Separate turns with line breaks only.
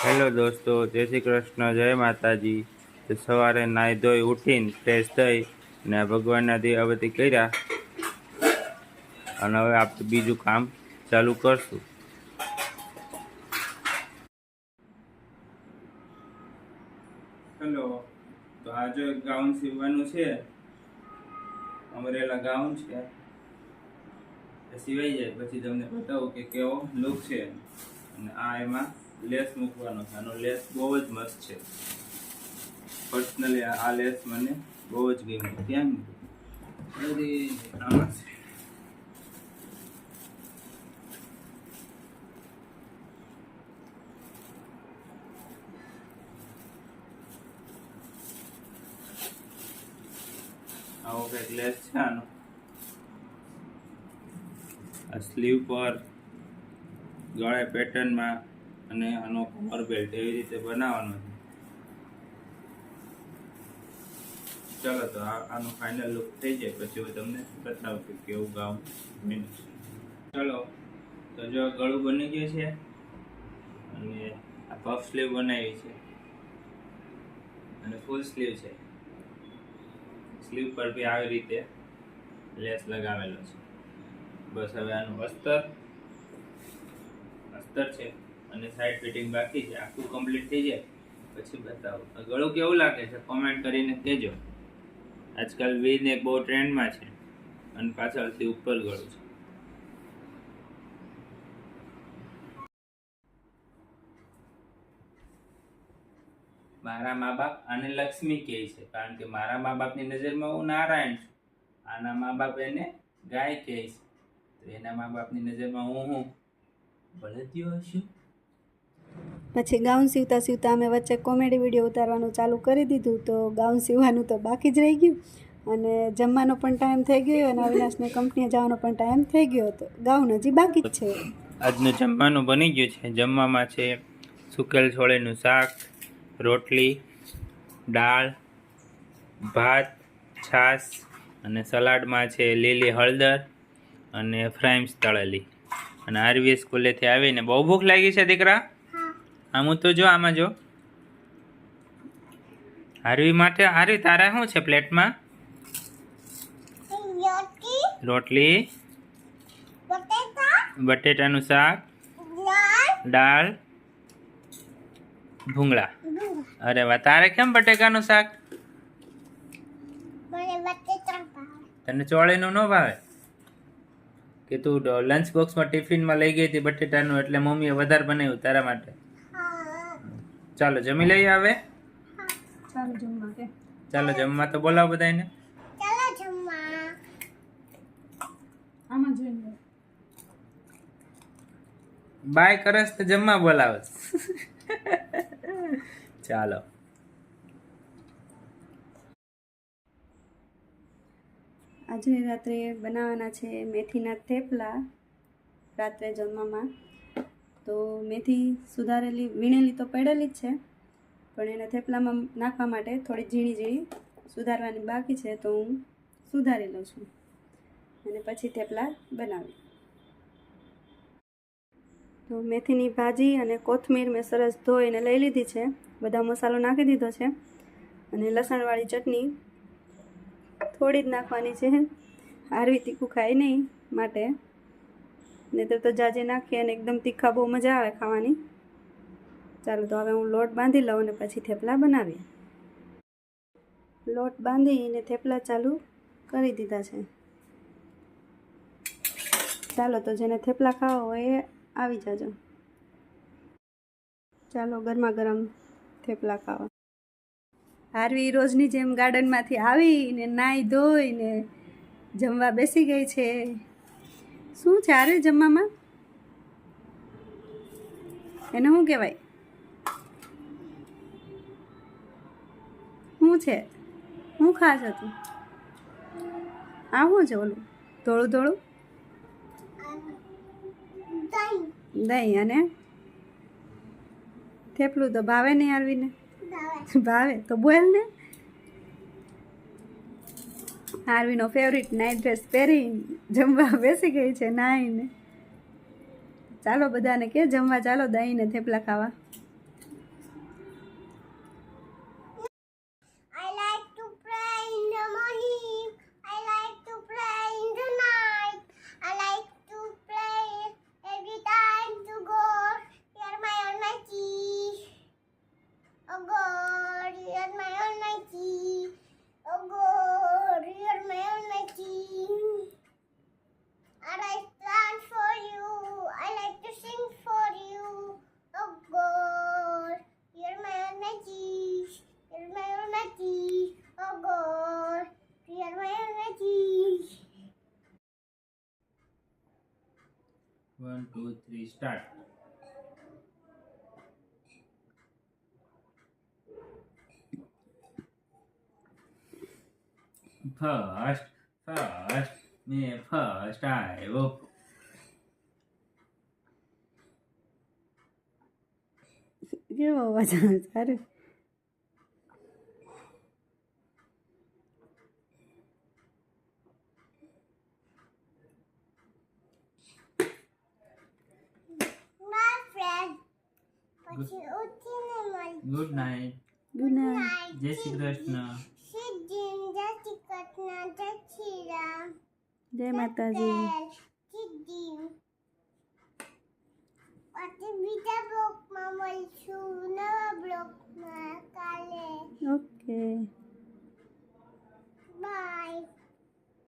Hello દોસ્તો, જય શ્રી કૃષ્ણ, જય માતાજી. તો સવારે નાહી ધોઈ ઉઠીને ફ્રેશ થઈ અને આ ભગવાનના દીવાબત્તી કર્યા અને હવે આપણે બીજું કામ ચાલુ કરશું. હેલો, તો આ જો એક ગાઉન સીવવાનું છે, અમરેલા ગાઉન છે. સિવાઈ જાય પછી તમને બતાવું કે કેવો લુક છે. અને આ એમાં લેસ મૂકવાનો છે. આનો લેસ બહુ જ મસ્ત છે. પર્સનલી આ લેસ મને બહુ જ ગમ્યું. કેમ આમાં છે. આવો કંઈક લેસ છે આનો. આ સ્લીવ પર ગળે પેટર્નમાં અને આનો કમર બેલ્ટ એવી રીતે બનાવવાનો છે. ચાલો તો આનો ફાઇનલ લુક થઈ જાય પછી હું તમને બતાવું કે કેવું ગાઉન બન્યું છે. ચલો તો જો ગળું બની ગયું છે અને આ પફ સ્લીવ બનાવી છે અને ફૂલ સ્લીવ છે. સ્લીવ પર બી આવી રીતે લેસ લગાવેલો છે. બસ હવે આનું અસ્તર છે અને સાઈડ ફિટિંગ બાકી છે. આખું કમ્પ્લીટ થઈ જાય પછી બતાવું. ગળું કેવું લાગે છે કોમેન્ટ કરીને કહેજો. આજકાલ વી નેક બહુ ટ્રેન્ડમાં છે અને પાછળથી ઉપર ગળું છે. મારા મા બાપ આને લક્ષ્મી કહે છે કારણ કે મારા મા બાપની નજરમાં હું નારાયણ છું. આના મા બાપ એને ગાય કહે છે. તો એના મા બાપની નજરમાં હું બળદિયો હશું.
પછી ગાઉન સીવતા સીવતા અમે વચ્ચે કોમેડી વિડીયો ઉતારવાનું ચાલુ કરી દીધું. તો ગાઉન સીવવાનું તો બાકી જ રહી ગયું અને જમવાનો પણ ટાઈમ થઈ ગયો અને અવિનાશને કંપનીએ જવાનો પણ ટાઈમ થઈ ગયો હતો. ગાઉન હજી બાકી જ છે.
આજનું જમવાનું બની ગયું છે. જમવામાં છે સુકેલ છોળીનું શાક, રોટલી, દાળ, ભાત, છાશ અને સલાડમાં છે લીલી હળદર અને ફ્રાઈમ્સ તળેલી. અને આરવી સ્કૂલેથી આવીને બહુ ભૂખ લાગી છે દીકરા. આમ તો જો આમાં જો આરવી માટે. આરવી તારા શું છે પ્લેટમાં? રોટલી, બટેટાનું શાક, દાળ, ભૂંગળા. અરે વાહ, તારે કેમ બટેકાનું શાક? તને ચોળીનું ન ભાવે કે તું લંચ બોક્સમાં ટિફિનમાં લઈ ગઈ હતી બટેટાનું એટલે મમ્મીએ વધારે બનાવ્યું તારા માટે. ચાલો જમી લઈએ હવે. ચાલો જમવા તો બોલાવો બધાને. બાય કરસ તો જમવા બોલાવસ. ચાલો
આજે રાત્રે બનાવવાના છે મેથીના થેપલા રાત્રે જમવામાં. તો મેથી સુધારેલી વીણેલી તો પડેલી જ છે પણ એને થેપલામાં નાખવા માટે થોડી ઝીણી ઝીણી સુધારવાની બાકી છે. તો હું સુધારી લઉં છું અને પછી થેપલા બનાવી. તો મેથીની ભાજી અને કોથમીર મેં સરસ ધોઈને લઈ લીધી છે. બધા મસાલો નાખી દીધો છે અને લસણવાળી ચટણી થોડી જ નાખવાની છે. આરવી તીખું ખાય નહીં માટે, નહીંતર તો જાજે નાખીએ અને એકદમ તીખા બહુ મજા આવે ખાવાની. ચાલો તો હવે હું લોટ બાંધી લઉં અને પછી થેપલા બનાવીએ. લોટ બાંધીને થેપલા ચાલુ કરી દીધા છે. ચાલો તો જેને થેપલા ખાવા હોય એ આવી જાજો. ચાલો ગરમા ગરમ થેપલા ખાવા. આરવી રોજની જેમ ગાર્ડનમાંથી આવીને નાહી ધોઈને જમવા બેસી ગઈ છે. શું છે આરવી જમવામાં? એને શું કહેવાય? શું છે? શું ખાસ હતું? આ શું છે ઓલું ધોળું ધોળું? દહીં અને થેપલું તો ભાવે નહીં આરવીને? ભાવે તો બોલ ને. આરવીનો ફેવરિટ નાઇટ ડ્રેસ પહેરી જમવા બેસી ગઈ છે નાહીને. ચાલો બધાને કે જમવા ચાલો દહીં ને થેપલા ખાવા.
1 2 3 સ્ટાર્ટ. ફર્સ્ટ મેં ફર્સ્ટ આવ્યો.
કેવો અવાજ આવે છે? સારું.
Good night.
Good night.
જય શ્રી કૃષ્ણ.
જય માતાજી.
બીજા બ્લોકમાં મળશું, નવા બ્લોકમાં કાલે.
ઓકે.